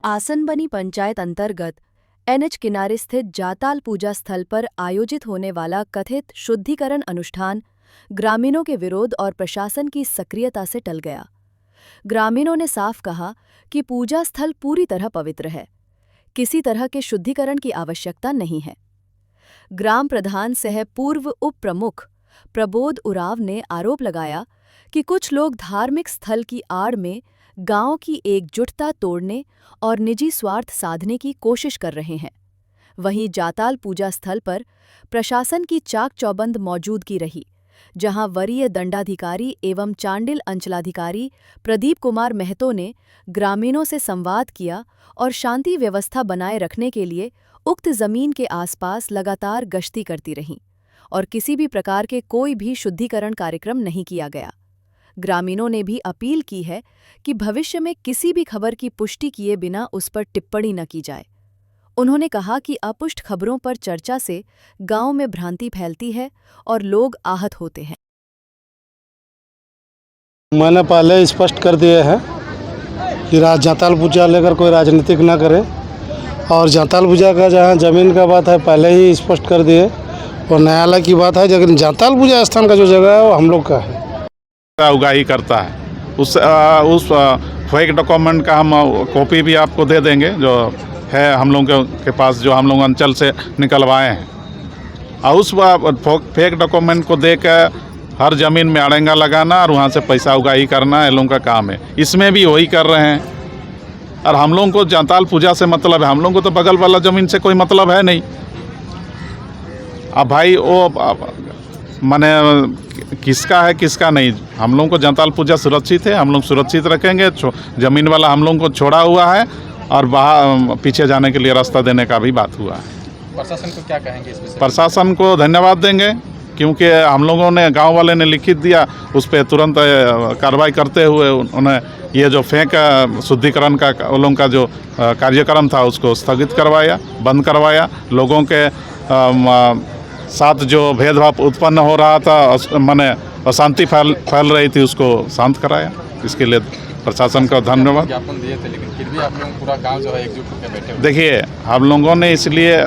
आसनबनी पंचायत अंतर्गत एनएच किनारे स्थित जाताल पूजा स्थल पर आयोजित होने वाला कथित शुद्धिकरण अनुष्ठान ग्रामीणों के विरोध और प्रशासन की सक्रियता से टल गया। ग्रामीणों ने साफ कहा कि पूजा स्थल पूरी तरह पवित्र है, किसी तरह के शुद्धिकरण की आवश्यकता नहीं है। ग्राम प्रधान सह पूर्व उप प्रमुख प्रबोध उरांव ने आरोप लगाया कि कुछ लोग धार्मिक स्थल की आड़ में गांव की एकजुटता तोड़ने और निजी स्वार्थ साधने की कोशिश कर रहे हैं। वहीं जाताल पूजा स्थल पर प्रशासन की चाक चौबंद मौजूदगी रही, जहां वरीय दंडाधिकारी एवं चांडिल अंचलाधिकारी प्रदीप कुमार महतो ने ग्रामीणों से संवाद किया और शांति व्यवस्था बनाए रखने के लिए उक्त जमीन के आसपास लगातार गश्ती करती रहीं और किसी भी प्रकार के कोई भी शुद्धिकरण कार्यक्रम नहीं किया गया। ग्रामीणों ने भी अपील की है कि भविष्य में किसी भी खबर की पुष्टि किए बिना उस पर टिप्पणी न की जाए। उन्होंने कहा कि अपुष्ट खबरों पर चर्चा से गांव में भ्रांति फैलती है और लोग आहत होते हैं। मैंने पहले स्पष्ट कर दिए हैं कि जाताल पूजा लेकर कोई राजनीतिक ना करे, और जाताल पूजा का जहाँ ज़मीन का बात है पहले ही स्पष्ट कर दिए, और न्यायालय की बात है, लेकिन जाताल पूजा स्थान का जो जगह है वो हम लोग का है। उगाही करता है उस फेक डॉक्यूमेंट का हम कॉपी भी आपको दे देंगे, जो है हम लोगों के पास, जो हम लोग अंचल से निकलवाए हैं। और उस फेक डॉक्यूमेंट को देकर हर ज़मीन में अड़ंगा लगाना और वहाँ से पैसा उगाही करना ये लोगों का काम है। इसमें भी वही कर रहे हैं। और हम लोगों को जाताल पूजा से मतलब है, हम लोगों को तो बगल वाला ज़मीन से कोई मतलब है नहीं। अब भाई वो माने किसका है किसका नहीं, हम लोगों को जाताल पूजा सुरक्षित है, हम लोग सुरक्षित रखेंगे। ज़मीन वाला हम लोगों को छोड़ा हुआ है और बाहर पीछे जाने के लिए रास्ता देने का भी बात हुआ है। प्रशासन को क्या कहेंगे इस विषय? प्रशासन को धन्यवाद देंगे, क्योंकि हम लोगों ने, गांव वाले ने लिखित दिया, उस पर तुरंत कार्रवाई करते हुए उन्हें ये जो फेंक शुद्धिकरण का उन लोगों का जो कार्यक्रम था उसको स्थगित करवाया, बंद करवाया। लोगों के साथ जो भेदभाव उत्पन्न हो रहा था, माने अशांति फैल रही थी, उसको शांत कराया। इसके लिए प्रशासन का धन्यवाद। ज्ञापन दिए थे, लेकिन फिर भी आप लोग पूरा गांव जो है एकजुट होकर बैठे हुए। देखिए, हम लोगों ने इसलिए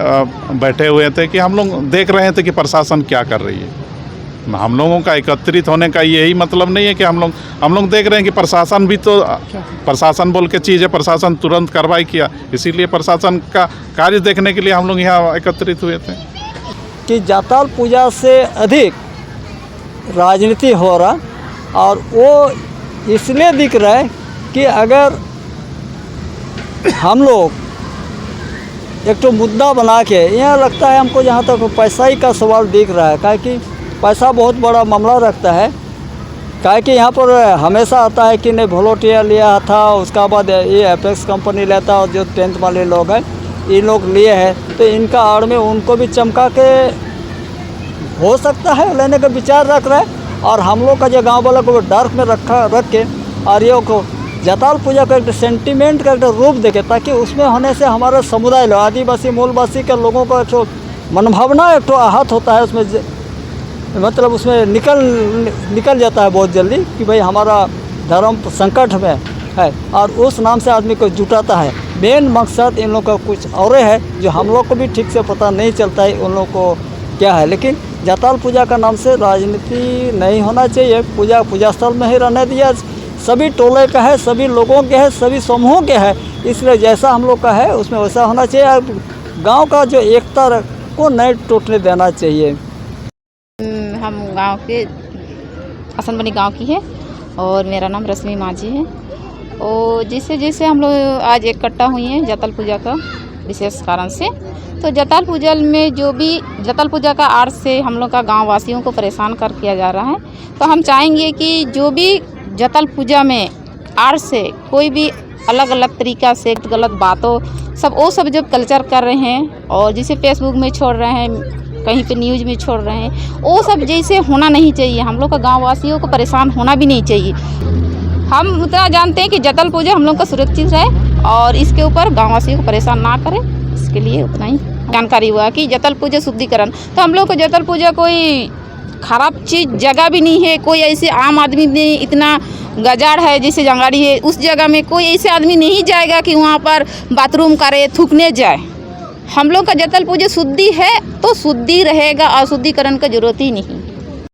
बैठे हुए थे कि हम लोग देख रहे थे कि प्रशासन क्या कर रही है। हम लोगों का एकत्रित होने का यही मतलब नहीं है कि हम लोग देख रहे हैं कि प्रशासन भी तो प्रशासन बोल के चीज़ है, प्रशासन तुरंत कार्रवाई किया। इसीलिए प्रशासन का कार्य देखने के लिए हम लोग यहाँ एकत्रित हुए थे। कि जाताल पूजा से अधिक राजनीति हो रहा, और वो इसलिए दिख रहा है कि अगर हम लोग एक तो मुद्दा बना के, यहाँ लगता है हमको जहाँ तक पैसा ही का सवाल दिख रहा है, काहे कि पैसा बहुत बड़ा मामला रखता है। काहे कि यहाँ पर हमेशा आता है कि नहीं वॉलंटियर लिया था, उसका बाद ये एपेक्स कंपनी लेता, और जो 10th वाले लोग हैं ये लोग लिए हैं, तो इनका आड़ में उनको भी चमका के हो सकता है लेने का विचार रख रहा है। और हम लोग का जो गांव वाला को डार्क में रख के और ये को जाताल पूजा का एक सेंटिमेंट का एक रूप देखे, ताकि उसमें होने से हमारा समुदाय लोग, आदिवासी मूलवासी के लोगों का एक तो मनभावना एक तो आहत होता है, उसमें मतलब उसमें निकल जाता है बहुत जल्दी कि भाई हमारा धर्म संकट में है, और उस नाम से आदमी को जुटाता है। मेन मकसद इन लोगों का कुछ और है, जो हम लोग को भी ठीक से पता नहीं चलता है उन लोगों को क्या है। लेकिन जाताल पूजा का नाम से राजनीति नहीं होना चाहिए। पूजा स्थल में ही रहने दिया, सभी टोले का है, सभी लोगों के है, सभी समूहों के है, इसलिए जैसा हम लोग का है उसमें वैसा होना चाहिए। गाँव का जो एकता को नहीं टूटने देना चाहिए। हम गांव के आसनबनी गांव की है और मेरा नाम रश्मि माझी है। और जैसे हम लोग आज इकट्ठा हुई हैं जाताल पूजा का विशेष कारण से, तो जाताल पूजा में जो भी जाताल पूजा का आड़ से हम लोग का गाँव वासियों को परेशान कर किया जा रहा है, तो हम चाहेंगे कि जो भी जाताल पूजा में आड़ से कोई भी अलग अलग तरीक़ा से गलत बातों सब जब कल्चर कर रहे हैं और जैसे फेसबुक में छोड़ रहे हैं, कहीं पे न्यूज़ में छोड़ रहे हैं, वो सब जैसे होना नहीं चाहिए। हम लोग का गाँव वासियों को परेशान होना भी नहीं चाहिए। हम उतना जानते हैं कि जाताल पूजा हम लोग का सुरक्षित रहे और इसके ऊपर गाँव वासियों को परेशान ना करें, इसके लिए उतना ही जानकारी हुआ कि जाताल पूजा शुद्धिकरण। तो हम लोग को जाताल पूजा कोई ख़राब चीज़ जगह भी नहीं है, कोई ऐसे आम आदमी ने इतना गजाड़ है, जैसे जंगाड़ी है, उस जगह में कोई ऐसे आदमी नहीं जाएगा कि वहाँ पर बाथरूम करे, थूकने जाए। हम लोग का जताल पूजा शुद्धि है तो शुद्धि रहेगा, अशुद्धिकरण का जरूरत ही नहीं।